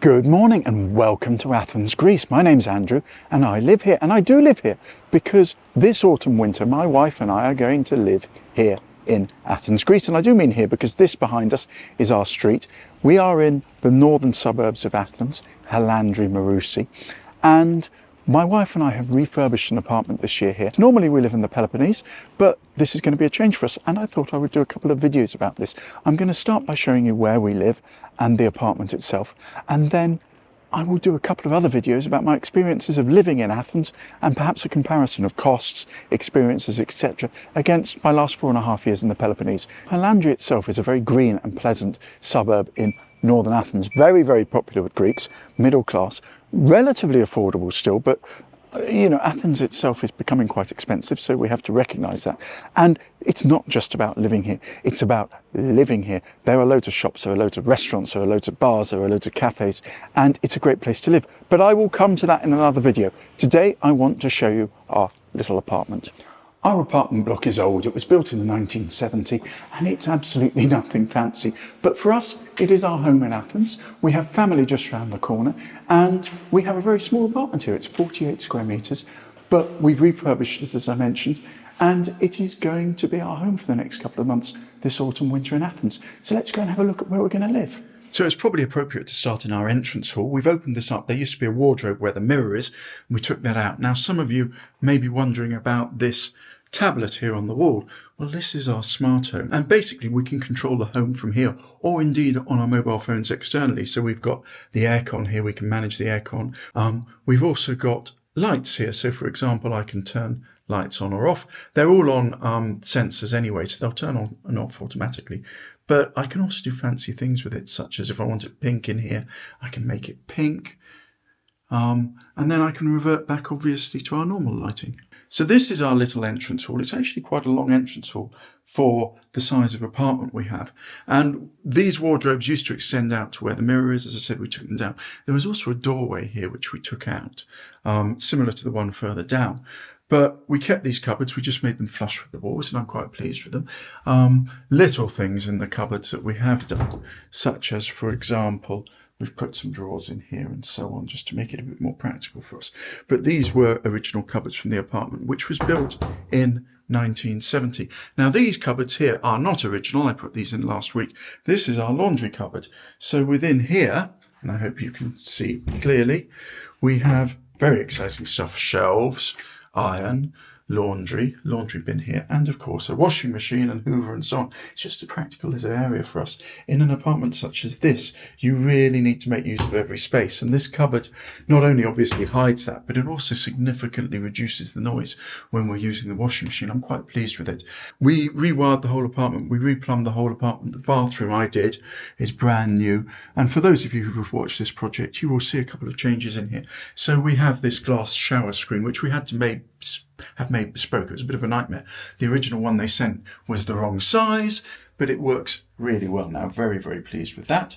Good morning and welcome to Athens, Greece. My name's Andrew and I live here, and I do live here because this autumn winter my wife and I are going to live here in Athens, Greece. And I do mean here because this behind us is our street. We are in the northern suburbs of Athens, Chalandri, Marousi, and my wife and I have refurbished an apartment this year here. Normally we live in the Peloponnese, but this is going to be a change for us, and I thought I would do a couple of videos about this. I'm going to start by showing you where we live and the apartment itself, and then I will do a couple of other videos about my experiences of living in Athens and perhaps a comparison of costs, experiences, etc. against my last 4.5 years in the Peloponnese. Chalandri itself is a very green and pleasant suburb in northern Athens, very, very popular with Greeks, middle class, relatively affordable still, but you know, Athens itself is becoming quite expensive, so we have to recognise that. And it's not just about living here, it's about living here. There are loads of shops, there are loads of restaurants, there are loads of bars, there are loads of cafes, and it's a great place to live. But I will come to that in another video. Today I want to show you our little apartment. Our apartment block is old. It was built in 1970 and it's absolutely nothing fancy. But for us, it is our home in Athens. We have family just round the corner and we have a very small apartment here. It's 48 square metres, but we've refurbished it, as I mentioned, and it is going to be our home for the next couple of months, this autumn, winter in Athens. So let's go and have a look at where we're going to live. So it's probably appropriate to start in our entrance hall. We've opened this up. There used to be a wardrobe where the mirror is, and we took that out. Now, some of you may be wondering about this tablet here on the wall. Well, this is our smart home, and basically we can control the home from here, or indeed on our mobile phones externally. So we've got the aircon here. We can manage the aircon. We've also got lights here. So for example, I can turn lights on or off. They're all on sensors anyway, so they'll turn on and off automatically. But I can also do fancy things with it, such as if I want it pink in here, I can make it pink. And then I can revert back, obviously, to our normal lighting. So this is our little entrance hall. It's actually quite a long entrance hall for the size of apartment we have. And these wardrobes used to extend out to where the mirror is. As I said, we took them down. There was also a doorway here, which we took out, similar to the one further down. But we kept these cupboards. We just made them flush with the walls, and I'm quite pleased with them. Little things in the cupboards that we have done, such as, for example, we've put some drawers in here and so on, just to make it a bit more practical for us. But these were original cupboards from the apartment, which was built in 1970. Now, these cupboards here are not original. I put these in last week. This is our laundry cupboard. So within here, and I hope you can see clearly, we have very exciting stuff: shelves, iron, laundry bin here, and of course a washing machine and hoover and so on. It's just a practical little area for us. In an apartment such as this, you really need to make use of every space, and this cupboard not only obviously hides that, but it also significantly reduces the noise when we're using the washing machine. I'm quite pleased with it. We rewired the whole apartment, we replumbed the whole apartment. The bathroom I did is brand new, and for those of you who have watched this project, you will see a couple of changes in here. So we have this glass shower screen, which we had to have made bespoke. It was a bit of a nightmare. The original one they sent was the wrong size, but it works really well now. Very, very pleased with that.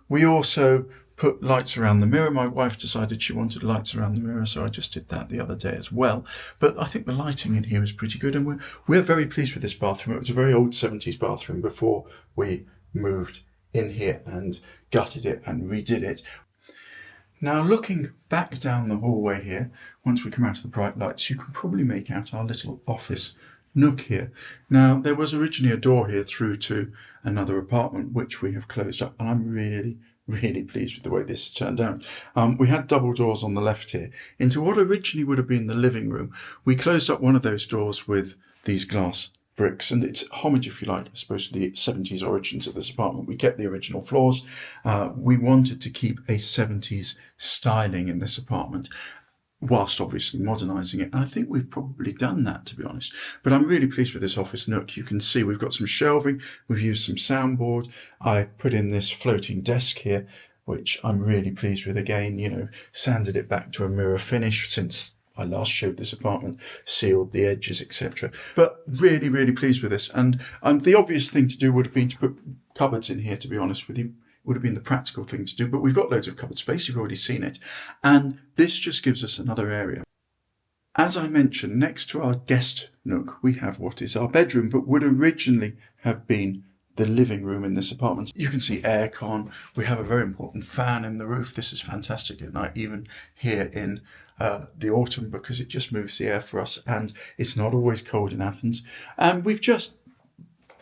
We also put lights around the mirror. My wife decided she wanted lights around the mirror, so I just did that the other day as well. But I think the lighting in here is pretty good, and we're very pleased with this bathroom. It was a very old 70s bathroom before we moved in here and gutted it and redid it. Now, looking back down the hallway here, once we come out of the bright lights, you can probably make out our little office nook here. Now, there was originally a door here through to another apartment, which we have closed up, and I'm really, really pleased with the way this turned out. We had double doors on the left here into what originally would have been the living room. We closed up one of those doors with these glass bricks, and it's homage, if you like, I suppose, to the 70s origins of this apartment. We kept the original floors. We wanted to keep a 70s styling in this apartment, whilst obviously modernising it. And I think we've probably done that, to be honest. But I'm really pleased with this office nook. You can see we've got some shelving. We've used some soundboard. I put in this floating desk here, which I'm really pleased with. Again, you know, sanded it back to a mirror finish since I last showed this apartment, sealed the edges, etc. But really, really pleased with this. And the obvious thing to do would have been to put cupboards in here, to be honest with you. Would have been the practical thing to do. But we've got loads of cupboard space. You've already seen it. And this just gives us another area. As I mentioned, next to our guest nook, we have what is our bedroom, but would originally have been the living room in this apartment. You can see aircon. We have a very important fan in the roof. This is fantastic at night, even here in the autumn, because it just moves the air for us, and it's not always cold in Athens. And we've just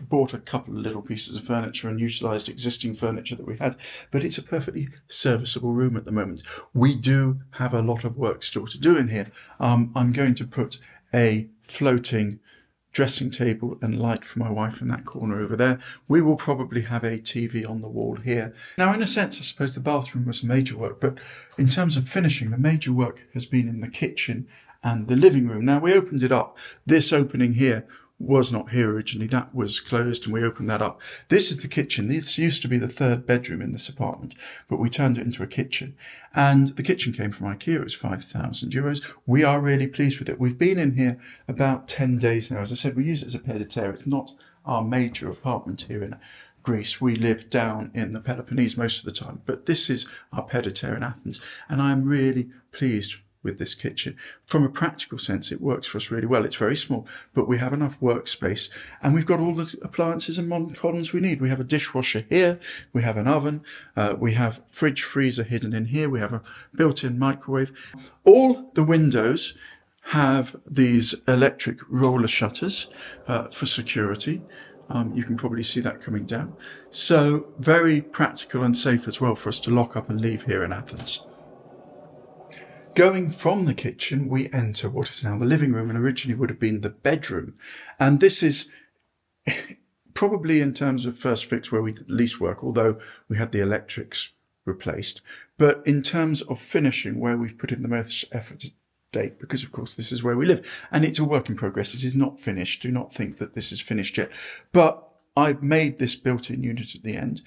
bought a couple of little pieces of furniture and utilised existing furniture that we had, but it's a perfectly serviceable room at the moment. We do have a lot of work still to do in here. I'm going to put a floating dressing table and light for my wife in that corner over there. We will probably have a TV on the wall here. Now, in a sense, I suppose the bathroom was major work, but in terms of finishing, the major work has been in the kitchen and the living room. Now, we opened it up. This opening here was not here originally. That was closed and we opened that up. This is the kitchen. This used to be the third bedroom in this apartment, but we turned it into a kitchen. And the kitchen came from IKEA. It was €5,000. We are really pleased with it. We've been in here about 10 days now. As I said, we use it as a pied à terre. It's not our major apartment here in Greece. We live down in the Peloponnese most of the time, but this is our pied à terre in Athens. And I'm really pleased with this kitchen. From a practical sense, it works for us really well. It's very small, but we have enough workspace, and we've got all the appliances and modern commons we need. We have a dishwasher here, we have an oven, we have fridge freezer hidden in here, we have a built-in microwave. All the windows have these electric roller shutters for security. You can probably see that coming down. So very practical and safe as well for us to lock up and leave here in Athens. Going from the kitchen, we enter what is now the living room and originally would have been the bedroom. And this is probably, in terms of first fix, where we did least work, although we had the electrics replaced. But in terms of finishing, where we've put in the most effort to date, because of course this is where we live. And it's a work in progress. It is not finished. Do not think that this is finished yet. But I've made this built-in unit at the end,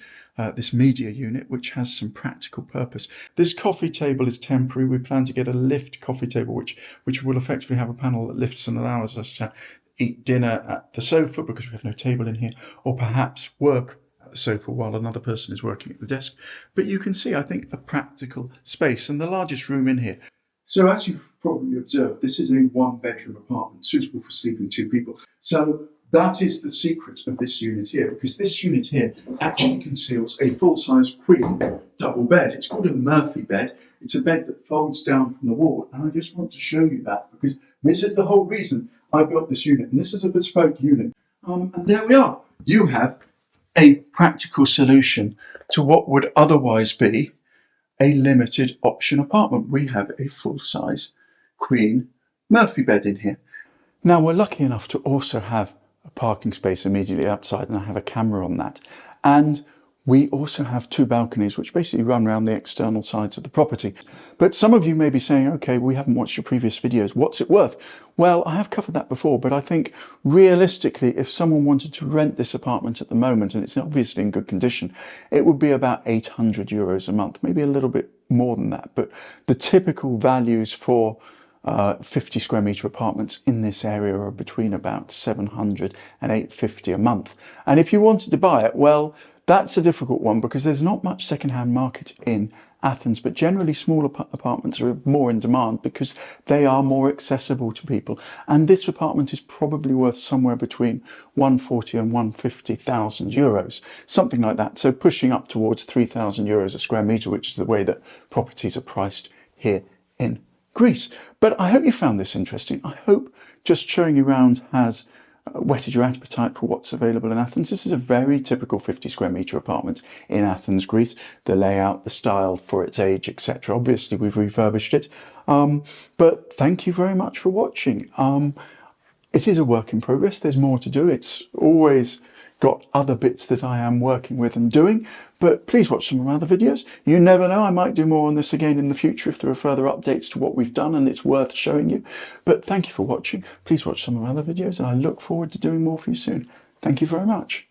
this media unit, which has some practical purpose. This coffee table is temporary. We plan to get a lift coffee table, which will effectively have a panel that lifts and allows us to eat dinner at the sofa because we have no table in here, or perhaps work at the sofa while another person is working at the desk. But you can see, I think, a practical space and the largest room in here. So as you've probably observed, this is a one-bedroom apartment suitable for sleeping two people. So that is the secret of this unit here, because this unit here actually conceals a full-size queen double bed. It's called a Murphy bed. It's a bed that folds down from the wall, and I just want to show you that because this is the whole reason I built this unit, and this is a bespoke unit. And there we are. You have a practical solution to what would otherwise be a limited option apartment. We have a full-size queen Murphy bed in here. Now, we're lucky enough to also have a parking space immediately outside, and I have a camera on that. And we also have two balconies which basically run around the external sides of the property. But some of you may be saying, okay, we haven't watched your previous videos. What's it worth? Well, I have covered that before, but I think realistically, if someone wanted to rent this apartment at the moment, and it's obviously in good condition, it would be about €800 a month, maybe a little bit more than that. But the typical values for 50 square metre apartments in this area are between about $700 and $850 a month. And if you wanted to buy it, well, that's a difficult one because there's not much second-hand market in Athens, but generally smaller apartments are more in demand because they are more accessible to people. And this apartment is probably worth somewhere between 140 and 150,000 euros, something like that. So pushing up towards 3,000 euros a square metre, which is the way that properties are priced here in Greece. But I hope you found this interesting. I hope just showing you around has whetted your appetite for what's available in Athens. This is a very typical 50 square metre apartment in Athens, Greece. The layout, the style for its age, etc. Obviously, we've refurbished it. But thank you very much for watching. It is a work in progress. There's more to do. It's always got other bits that I am working with and doing, but please watch some of my other videos. You never know, I might do more on this again in the future if there are further updates to what we've done and it's worth showing you. But thank you for watching. Please watch some of my other videos and I look forward to doing more for you soon. Thank you very much.